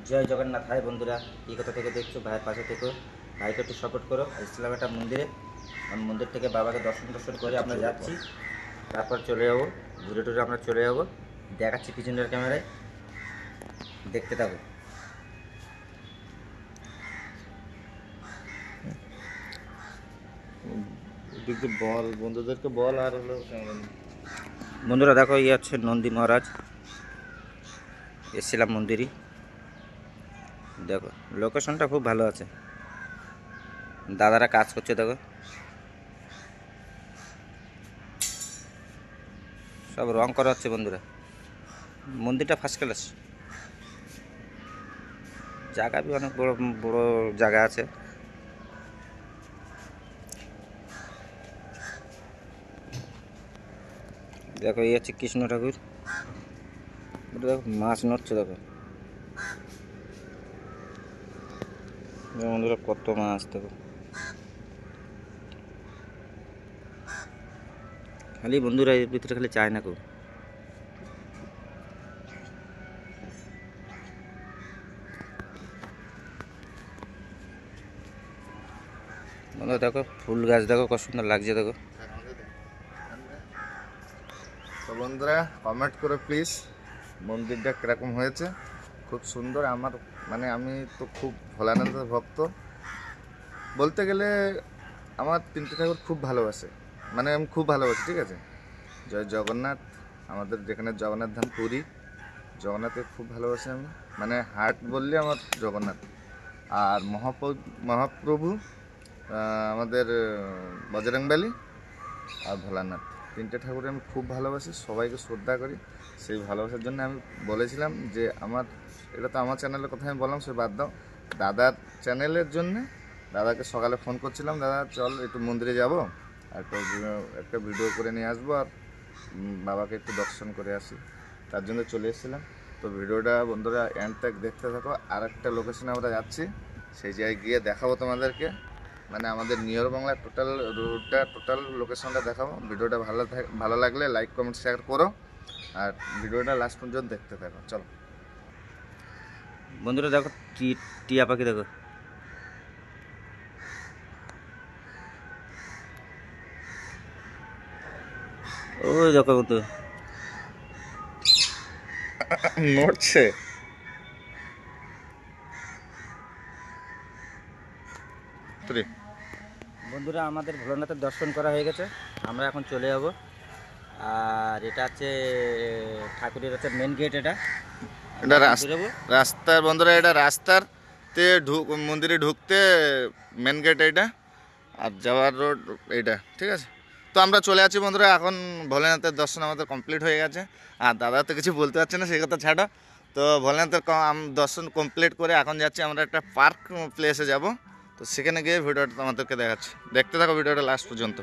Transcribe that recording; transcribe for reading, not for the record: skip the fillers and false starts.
জয় Jagannath. High বন্ধুরা, এই কথা থেকে দেখছো ভাইয়ের পাশে থেকো, ভাইকে একটু সাপোর্ট করো। ইসলাম একটা মন্দিরে, মন্দির থেকে বাবাকে দর্শন করে আমরা যাচ্ছি, তারপর চলে যাবো ঘুরে টুরে আমরা চলে যাবো। দেখাচ্ছি পিছনের ক্যামেরায়, দেখতে থাকো। বল বন্ধুদেরকে বল। আর হলো বন্ধুরা দেখো, ইয়ে হচ্ছে নন্দী মহারাজ, এসেছিলাম মন্দিরই। দেখো লোকেশনটা খুব ভালো আছে, দাদারা কাজ করছে দেখো, সব রং করা হচ্ছে বন্ধুরা। মন্দিরটা ফার্স্ট ক্লাস, জায়গা বি অনেক বড় বড় জায়গা আছে। দেখো এই হচ্ছে কৃষ্ণ ঠাকুর, দেখো মাছ নড়ছে, দেখো বন্ধুরা কত মাছ, দেখো খালি বন্ধুরা এর ভিতরে খালি চায় না কেউ। বন্ধুরা দেখো ফুল গাছ, দেখো কত সুন্দর লাগছে, দেখো। তো বন্ধুরা কমেন্ট করে প্লিজ মন্দিরটা কিরকম হয়েছে। খুব সুন্দর। আমার মানে আমি তো খুব ভোলানাথের ভক্ত বলতে গেলে। আমার তিনটে ঠাকুর খুব ভালোবাসে, মানে আমি খুব ভালোবাসি, ঠিক আছে। জয় জগন্নাথ, আমাদের যেখানে জগন্নাথ ধাম পুরী, জগন্নাথকে খুব ভালোবাসি আমি। মানে হার্ট বললে আমার জগন্নাথ। আর মহাপ্রভু আমাদের বজরংবলী আর ভোলানাথ, তিনটে ঠাকুরে আমি খুব ভালোবাসি, সবাইকে শ্রদ্ধা করি। সেই ভালোবাসার জন্য আমি বলেছিলাম যে আমার এটা তো আমার চ্যানেলের কথা আমি বললাম, সে বাদ দাও। দাদার চ্যানেলের জন্যে দাদাকে সকালে ফোন করছিলাম, দাদা চল একটু মন্দিরে যাব, আর একটা ভিডিও করে নিয়ে আসবো, আর বাবাকে একটু দর্শন করে আসি, তার জন্য চলে এসেছিলাম। তো ভিডিওটা বন্ধুরা এন্ড তক দেখতে থাকো। আর একটা লোকেশনে আমরা যাচ্ছি, সেই জায়গায় গিয়ে দেখাবো তোমাদেরকে, মানে আমাদের নিয়র বাংলা টোটাল রুটটা, টোটাল লোকেশনটা দেখাবো। ভিডিওটা ভালো লাগলে লাইক কমেন্ট শেয়ার করো, আর ভিডিওটা লাস্ট পর্যন্ত দেখতে থাকো। চলো বন্ধুরা দেখো টিয়া পাখি, দেখো ওই দেখো বন্ধু নড়ছে। বন্ধুরা আমাদের ভোলানাথের দর্শন করা হয়ে গেছে, আমরা এখন চলে যাব। আর এটা হচ্ছে ঠাকুরের হচ্ছে মেন গেট, এটা রাস্তার বন্ধুরা, এটা রাস্তারতে মন্দিরে ঢুকতে মেন গেট এইটা, আর যাওয়ার রোড এইটা, ঠিক আছে। তো আমরা চলে আছি বন্ধুরা, এখন ভোলেনাথের দর্শন আমাদের কমপ্লিট হয়ে গেছে। আর দাদা তো কিছু বলতে পারছে না, সেই কথা ছাড়ো। তো ভোলেনাথের দর্শন কমপ্লিট করে এখন যাচ্ছি আমরা একটা পার্ক প্লেসে যাব। তো সেখানে গিয়ে ভিডিওটা তোমাদেরকে দেখাচ্ছি, দেখতে থাকো ভিডিওটা লাস্ট পর্যন্ত।